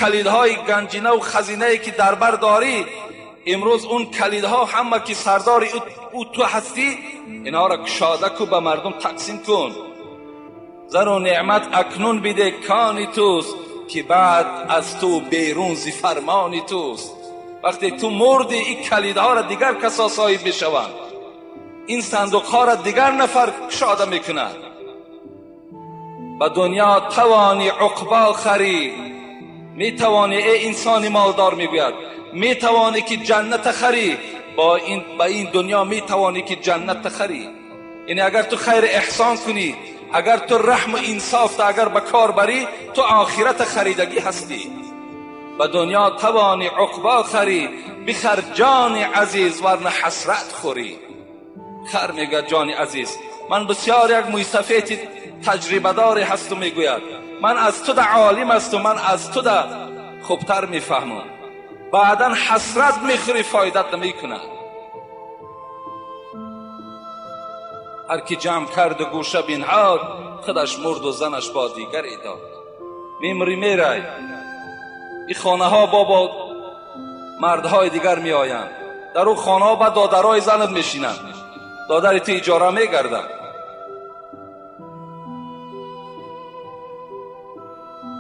کلیدهای گنجینه و خزینه‌ای که در بر داری، امروز اون کلیدها همه که سردار او تو هستی، اینا را کشاده کو به مردم تقسیم کن. زر و نعمت اکنون بده کانی توست، که بعد از تو بیرون زی فرمانی توست. وقتی تو مردی این کلیدها را دیگر کسا صاحب میشوند، این صندوقها را دیگر نفر کشاده میکنند. به دنیا توانی عقبا خری، میتوانی ای انسان مالدار میگوید میتوانی که جنت خری، با این دنیا میتوانی که جنت خری. یعنی اگر تو خیر احسان کنی، اگر تو رحم و انصاف تا اگر به کار بری، تو آخرت خریدگی هستی. به دنیا توانی عقبا خری، بخر جان عزیز ورنه حسرت خوری. خر میگه جان عزیز، من بسیار یک موسفیت تجربه داری هست و میگوید من از تو در عالم است و من از تو در خوبتر میفهمم. بعدا حسرت میخوری، فایدت نمیکنه. هر کی جمع کرد و گوشه بنهاد، خودش مرد و زنش با دیگری داد. میمری میرای، این خانه ها با مردهای دیگر می آیند، در اون خانه ها با دادرهای زنت میشینند، دادر تو اجاره میگردند.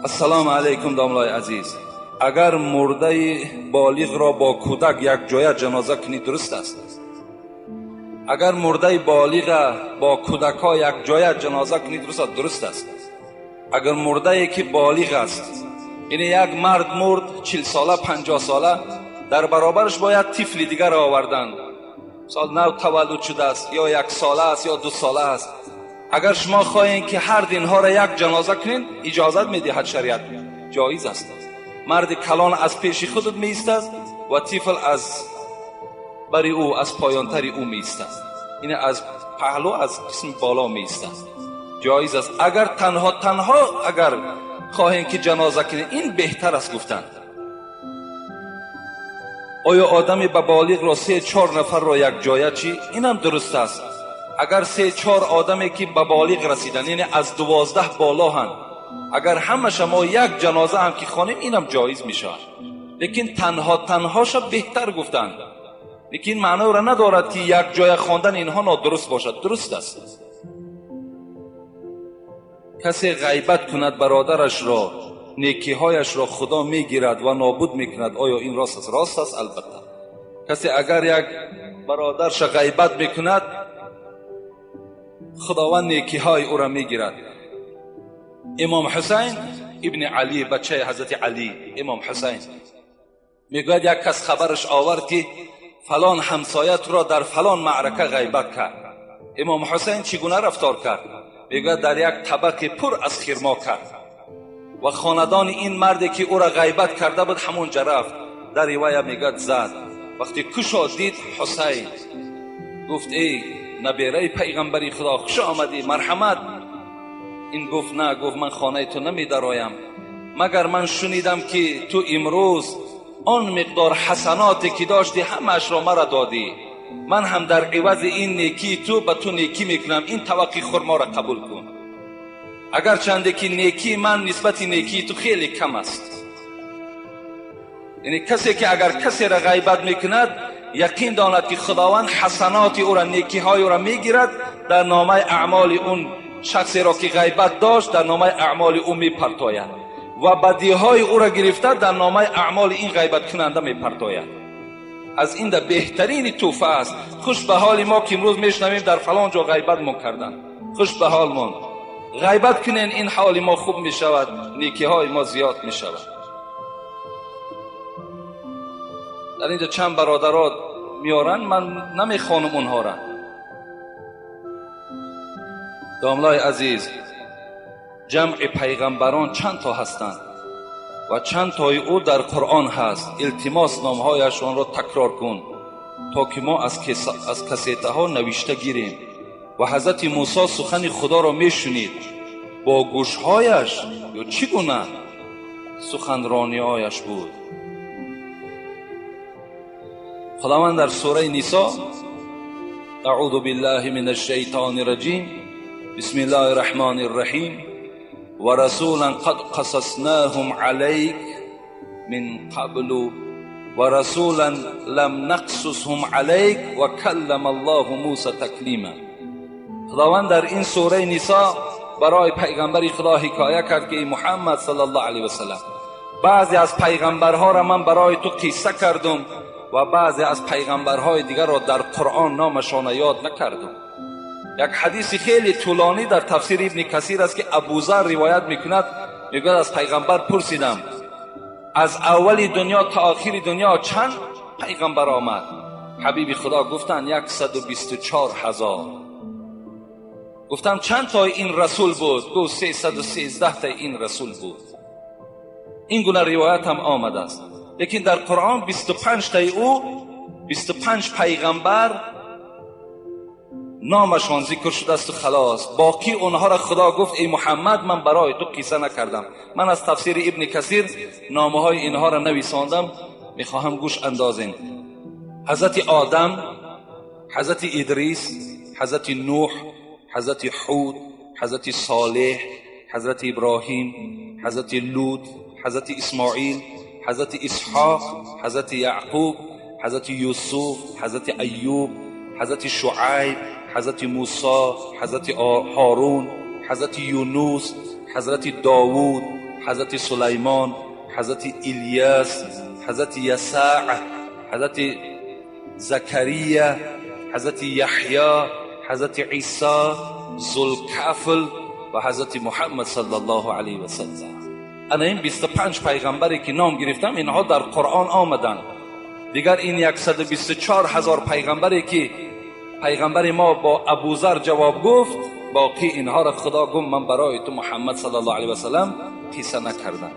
السلام علیکم داملای عزیز. اگر مرده بالغ را با کودک یک جای جنازه کنی درست است؟ اگر مرده بالغ با کودک ها یک جای جنازه کنی درست است؟ اگر مرده که بالغ است، یعنی یک مرد مرد 40 ساله 50 ساله، در برابرش باید طفل دیگر آوردن، سال نو تولد شده است یا 1 ساله است یا 2 ساله است. اگر شما خواهید که هر اینها را یک جنازه کنین، اجازت میدهد شریعت، جایز است. مرد کلان از پیش خودت می ایستد و طفل از بری او، از پایانتری او می ایستد، این از پهلو از قسم بالا می ایستد، جایز است. اگر تنها اگر خواهید که جنازه کنید، این بهتر است گفتن. آیا آدمی به بالغ را 3-4 نفر را یک جایه چی؟ اینم درست است. اگر 3-4 آدمی که به بالغ رسیدن، یعنی از 12 بالا هن، اگر همه شما یک جنازه هم که خوانیم، اینم جایز میشه. لیکن تنهاش بهتر گفتن. لیکن معنی را ندارد که یک جای خواندن اینها نادرست باشد. درست است. کسی غیبت کند برادرش را، نیکیهایش را خدا میگیرد و نابود میکند. آیا این راست است؟ راست است البته. کسی اگر یک برادرش غیبت میکند، خداوند نیکیهای او را میگیرد. امام حسین ابن علی، بچه حضرت علی، امام حسین میگوید یک کس خبرش آورد که فلان همسایت را در فلان معرکه غیبت کرد. امام حسین چگونه رفتار کرد؟ میگوید در یک طبق پر از خرما کرد و خاندان این مردی که او را غیبت کرده بود همونجا رفت، در روایه میگوید زد. وقتی کشا دید حسین، گفت ای نبیره پیغمبری خدا، خوش آمدی، مرحمت. این گفت نه، گفت من خانه تو نمی درایم مگر من شنیدم که تو امروز آن مقدار حسناتی که داشتی همش را مرا دادی، من هم در عوض این نیکی تو به تو نیکی میکنم، این توقی خرما را قبول کن. اگر چنده که نیکی من نسبت نیکی تو خیلی کم است. یعنی کسی که اگر کسی را غیبت میکند، یقین داند که خداوند حسنات او را، نیکی های او را میگیرد، در نامه اعمال اون شخصی را که غیبت داشت در نامه اعمال او میپرتاید و بدی های او را گرفته در نامه اعمال این غیبت کننده میپرتاید. از این در بهترین توفه است. خوش به حال ما که امروز میشنویم در فلان جا غیبت ما کردن، خوش به حال ما. غیبت کنین، این حال ما خوب میشود، نیکی های ما زیاد میشود. در اینجا چند برادرات میارن، من نمیخوانم اونها را. داملای عزیز، جمع پیغمبران چند تا هستند و چند تای او در قرآن هست. التماس نامهایشان را تکرار کن تا که ما از کسیته ها نوشته گیریم. و حضرت موسی سخن خدا را میشنید با گوشهایش، یا چگونه سخنرانی هایش بود. خداوند در سوره نساء، اعوذ بالله من الشیطان الرجیم، بسم الله الرحمن الرحیم، و رسولا قد قصصناهم علیک من قبل و رسولا لم نقصصهم علیک و کلم الله موسی تکلیما. خداوند در این سوره نساء برای پیغمبر خدا حکایه کرد که ای محمد صلی الله علیه و سلم، بعضی از پیغمبرها را من برای تو قصه کردم و بعضی از پیغمبرهای دیگر را در قرآن نامشان یاد نکردم. یک حدیث خیلی طولانی در تفسیر ابن کثیر است که ابوذر روایت میکند، میگوید از پیغمبر پرسیدم از اول دنیا تا آخر دنیا چند پیغمبر آمد؟ حبیب خدا گفتند 124,000. گفتم چند تا این رسول بود؟ گفت 313 تا این رسول بود. این گونه روایت هم آمده است، لیکن در قرآن 25 تا او 25 پیغمبر نامشان ذکر شده است و خلاص. باقی اونها را خدا گفت ای محمد من برای تو قصه نکردم. من از تفسیر ابن کثیر نامه های اینها را نویساندم، میخواهم گوش اندازین. حضرت آدم، حضرت ادریس، حضرت نوح، حضرت هود، حضرت صالح، حضرت ابراهیم، حضرت لوط، حضرت اسماعیل، حضرت اسحاق، حضرت یعقوب، حضرت یوسف، حضرت ایوب، حضرت شعیب، حضرت موسی، حضرت هارون، حضرت یونس، حضرت داوود، حضرت سلیمان، حضرت الیاس، حضرت یسع، حضرت زکریا، حضرت یحیی، حضرت عیسی، ذوالکفل و حضرت محمد صلی الله علیه و سلم. انا این 25 پیغمبری که نام گرفتم اینها در قرآن آمدن. دیگر این 124,000 پیغمبری که پیغمبر ما با ابوذر جواب گفت، باقی اینها را خدا گفت من برای تو محمد صلی الله علیه و سلم قصه نکردم.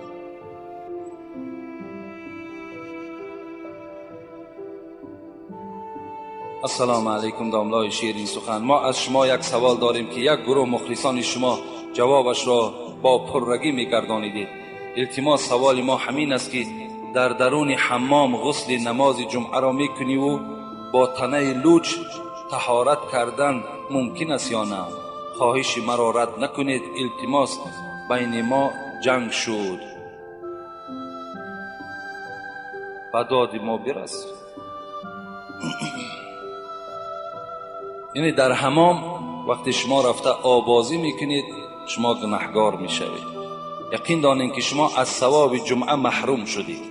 السلام علیکم داملای شیرین سخن. ما از شما یک سوال داریم که یک گروه مخلصان شما جوابش را با پررگی میگردانیدید. التماس سوال ما همین است که در درون حمام غسل نماز جمعه را میکنی و با تنه لوچ طهارت کردن ممکن است یا نه؟ خواهش مرا رد نکنید، التماس بین ما جنگ شد، به داد ما برس. یعنی در حمام وقتی شما رفته آبازی میکنید شما گناهگار میشوید. یقین دانید که شما از ثواب جمعه محروم شدید.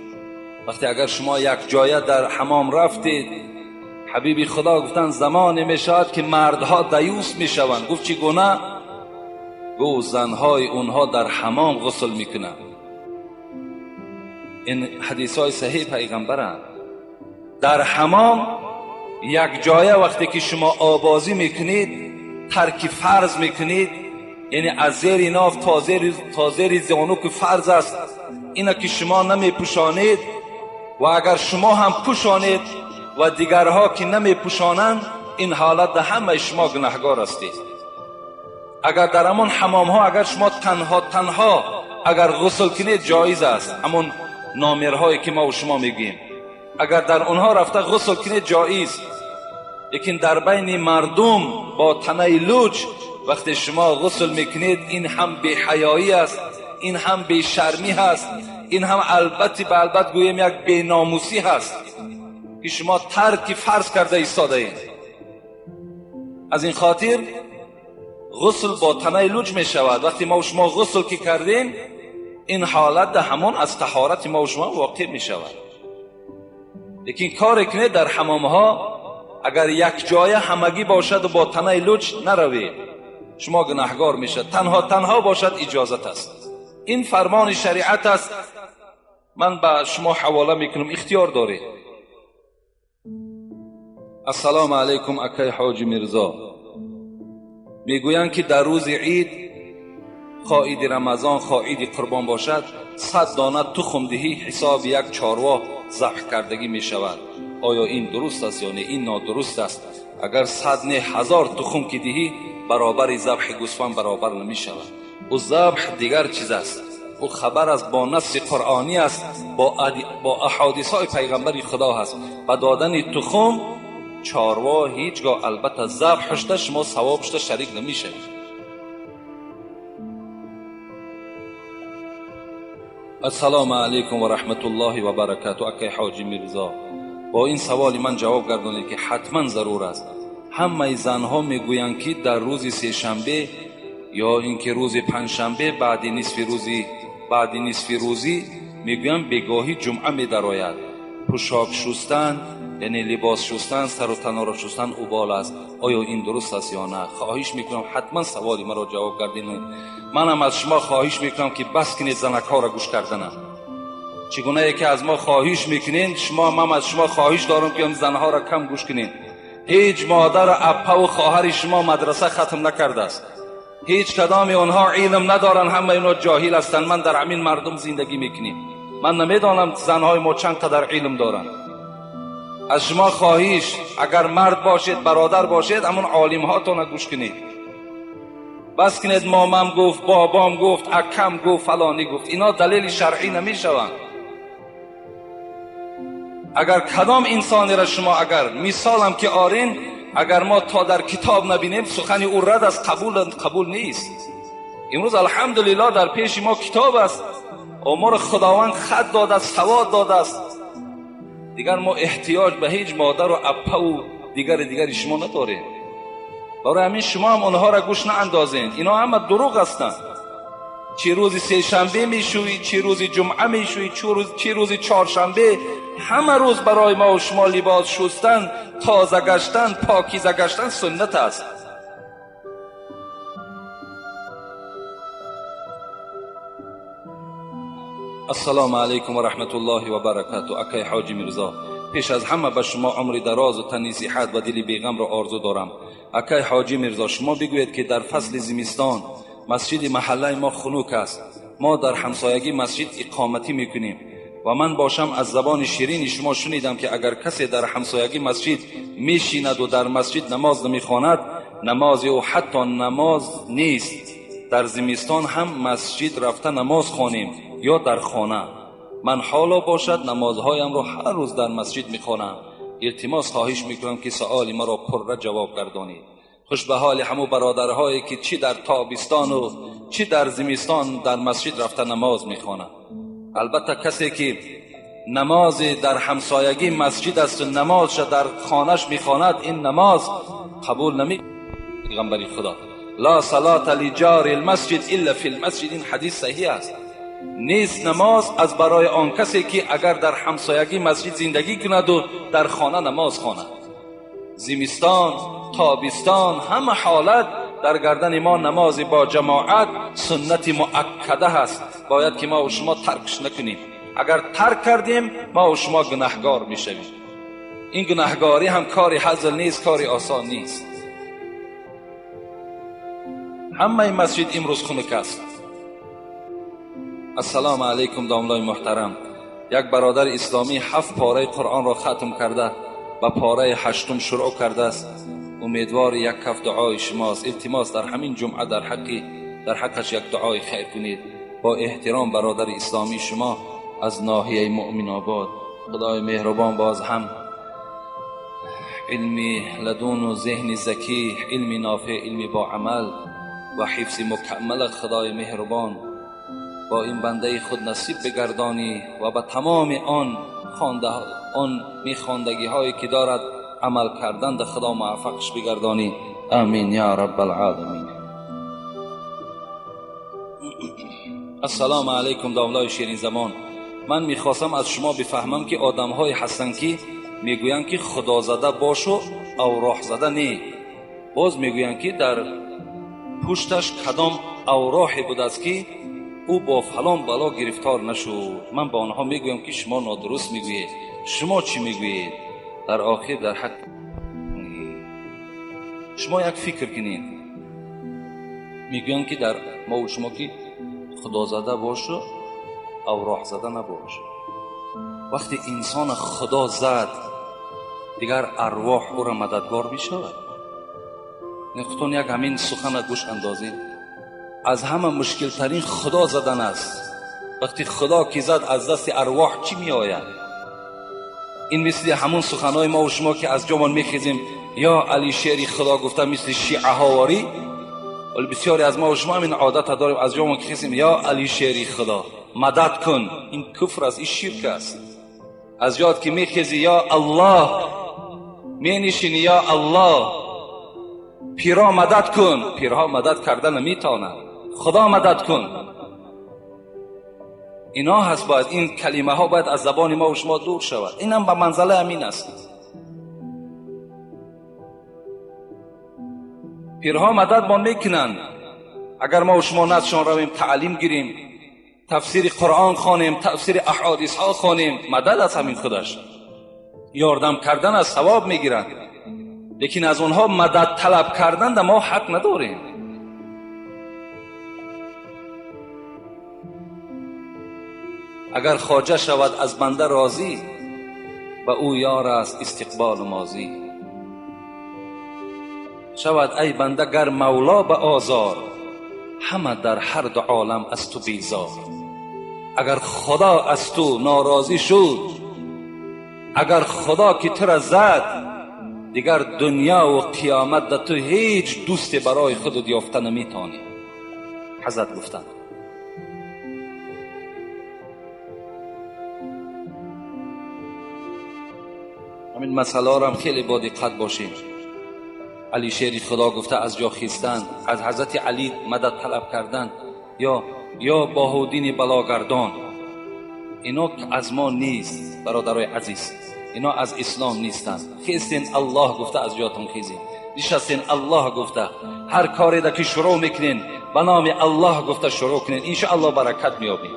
وقتی اگر شما یک جایه در حمام رفتید، حبیب خدا گفتن زمانی میشود که مردها دیوس میشوند. گفت چی گونه؟ گفت زنهای اونها در حمام غسل میکنند. این حدیث های صحیح پیغمبرند. در حمام یک جایه وقتی که شما آبازی میکنید ترک فرض میکنید، یعنی از زیر ناف تا زیر زانو که فرض است اینا که شما نمیپوشانید و اگر شما هم پوشانید و دیگرها که نمیپوشانند، این حالت ده همه شما گناهگار هستید. اگر در همون حمام ها اگر شما تنها اگر غسل کنید جایز است، همون نامرهایی که ما و شما میگیم اگر در اونها رفته غسل کنید جایز. لیکن در بین مردم با تنه لوچ وقتی شما غسل میکنید این هم بی حیایی است، این هم بی شرمی هست، این هم البته گویم یک بی ناموسی هست که شما ترک فرض کرده ایستاده اید. از این خاطر غسل با تنه لوچ می شود. وقتی ما و شما غسل که کردیم این حالت همون از طهارت ما و شما واقع می شود. لیکن کاری کنه در حمام ها اگر یک جای همگی باشد و با تنه لوچ نروید شما گناهگار میشد. تنها باشد اجازت است. این فرمان شریعت است. من به شما حواله میکنم، اختیار دارید. السلام علیکم اکای حاج میرزا. میگویند که در روز عید خواهید رمضان خواهید قربان باشد 100 دانه تخم دهی حساب یک چاروا ذبح کردگی می شود. آیا این درست است یا نه؟ این نادرست است. اگر 100 نه 1000 تخم که دهی برابر ذبح گوسفند برابر نمی شود. و ذبح دیگر چیز است. او خبر است با نص قرآنی است، با احادیث های پیغمبر خدا هست. با دادن تخم چاروا هیچگاه البته ذبحش شما ثوابش شریک نمی شوید. السلام علیکم و رحمت الله و برکاته. اکای حاجی میرزا، با این سوالی من جواب گردانید که حتما ضرور است. همه زنها میگویند که در روز سه شنبه یا اینکه روز پنجشنبه بعد نصف روزی میگویند بگاهی جمعه میدراید. پوشاک شستن یعنی لباس شستن، سر و تن را شستن اوبال است. آیا این درست است یا نه؟ خواهش میکنم حتما سوالی مرا جواب گردید. منم از شما خواهش میکنم که بس کنید زنک ها را گوش کردن. چگونه که از ما خواهش میکنین، من از شما خواهش دارم که زنها را کم گوش کنین. هیچ مادر اپا و خواهر شما مدرسه ختم نکرده است. هیچ کدام اونها علم ندارن، همه اینا جاهل هستند. من در همین مردم زندگی میکنیم. من نمیدانم زنهای ما چند قدر علم دارن. از شما خواهش، اگر مرد باشید، برادر باشید، همون عالم هاتون گوش کنید. بس کنید مامم گفت، بابام گفت، اکم گفت، فلانی گفت. اینا دلیل شرعی نمیشوند. اگر کدام انسانی را شما اگر مثالم که آرین، اگر ما تا در کتاب نبینیم سخن او رد است، قبول نیست. امروز الحمدلله در پیش ما کتاب است، امور خداوند خط داده است، سواد داده است. دیگر ما احتیاج به هیچ مادر و اپا و دیگر شما نداریم. برای همین شما هم آنها را گوش ناندازین. اینا همه دروغ هستند. چه روز سه شنبه میشوی، چه روز جمعه میشوی، چه روز چهارشنبه، همه روز برای ما و شما لباس شستن، تازه گشتن، پاکیزه گشتن سنت است. السلام علیکم و رحمت الله و برکاته. اکای حاجی میرزا، پیش از همه به شما عمر دراز و تنی صحت و دل بیغم را آرزو دارم. اکای حاجی میرزا، شما بگویید که در فصل زمستان مسجد محله ما خنک است. ما در همسایگی مسجد اقامتی میکنیم و من باشم از زبان شیرین شما شنیدم که اگر کسی در همسایگی مسجد میشیند و در مسجد نماز نمیخواند، نماز او حتی نماز نیست. در زمستان هم مسجد رفته نماز خوانیم یا در خانه. من حالا باشد نمازهایم را هر روز در مسجد میخوانم. التماس خواهش میکنم که سؤال مرا پر جواب گردانید. خوش به حال همو برادرهایی که چی در تابستان و چی در زمستان در مسجد رفته نماز میخوانند. البته کسی که نماز در همسایگی مسجد است و نمازش در خانهش میخواند، این نماز قبول نمی. پیغمبر خدا لا صلاة لجار المسجد الا فی المسجد، این حدیث صحیح است. نیست نماز از برای آن کسی که اگر در همسایگی مسجد زندگی کند و در خانه نماز خواند. زمستان، تابستان، همه حالت در گردن ما نماز با جماعت سنت مؤکده است. باید که ما و شما ترکش نکنیم. اگر ترک کردیم ما و شما گناهگار میشویم. این گناهگاری هم کاری هزل نیست، کاری آسان نیست. همه مسجد امروز خنک است. السلام علیکم داملای محترم. یک برادر اسلامی 7 پاره قرآن را ختم کرده، به پاره 8م شروع کرده است. امیدوار یک کف دعای شماست. التماس در همین جمعه در حقش یک دعای خیر کنید. با احترام برادر اسلامی شما از ناحیه مؤمن آباد. خدای مهربان باز هم علمی لدون و ذهن ذکی، علمی نافع، علمی با عمل و حفظ مکمل خدای مهربان با این بنده خود نصیب بگردانی و به تمام آن میخواندگی هایی که دارد عمل کردن در خدا موفقش بگردانی. آمین یا رب العالمین. السلام علیکم داملای شیرین زمان. من میخواستم از شما بفهمم که آدم های هستن که میگویند که خدا زده باشو او راه زده نه. باز میگویند که در پشتش کدام اوراحی بود است که او با فلان بلا گرفتار نشد. من با آنها میگویم که شما نادرست میگویید. شما چی میگویید؟ در آخر در حق شما یک فکر کنید. میگویم که در ما و شما که خدا زده باشه او راه زده نباشه. وقتی انسان خدا زد دیگر ارواح او را مددگار میشود. نخطون یک همین سخن گوش اندازید. از همه مشکل ترین خدا زدن است. وقتی خدا کی زد از دست ارواح چی می آید؟ این مثل همون سخنهای ما و شما که از جامان میخیزیم یا علی شعری خدا گفته مثل شیعه هاواری. ولی بسیاری از ما و شما همین عادت داریم از جامان که خیزیم یا علی شعری خدا. مدد کن، این کفر است، این شرک است. از جات که میخیزی یا الله، مینشینی یا الله، پیرا مدد کن، پیرها مدد کردن نمیتونن، خدا مدد کن. اینا هست، باید این کلمه ها باید از زبان ما و شما دور شود. اینم به منزله امین است. پیرها مدد ما میکنن، اگر ما و شما نزدشان رویم تعلیم گیریم، تفسیر قرآن خوانیم، تفسیر احادیث ها خوانیم، مدد از همین خودش، یاردم کردن از ثواب میگیرن. لیکن از اونها مدد طلب کردن ده ما حق نداریم. اگر خواجه شود از بنده راضی، و او یار است استقبال ماضی. شود ای بنده گر مولا به آزار، همه در هر دو عالم از تو بیزار. اگر خدا از تو ناراضی شد، اگر خدا که تو را زد، دیگر دنیا و قیامت در تو هیچ دوست برای خودت یافته نمیتانی. حضرت گفتند همین مسئله را هم خیلی با دقت باشیم. علی شیر خدا گفته از جا خیستن، از حضرت علی مدد طلب کردن، یا باهودین بلاگردان، اینا از ما نیست برادرای عزیز، اینا از اسلام نیستند. خیستین الله گفته از جاتون خیزین، نشستین الله گفته، هر کاری که شروع میکنین به نام الله گفته شروع کنین، انشاءالله برکت میابین.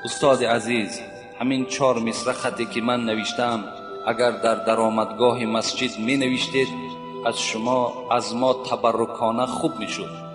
استاد عزیز، همین 4 مصرع خطی که من نوشتم اگر در درآمدگاه مسجد می نوشتید، از شما از ما تبرکانه خوب می شد.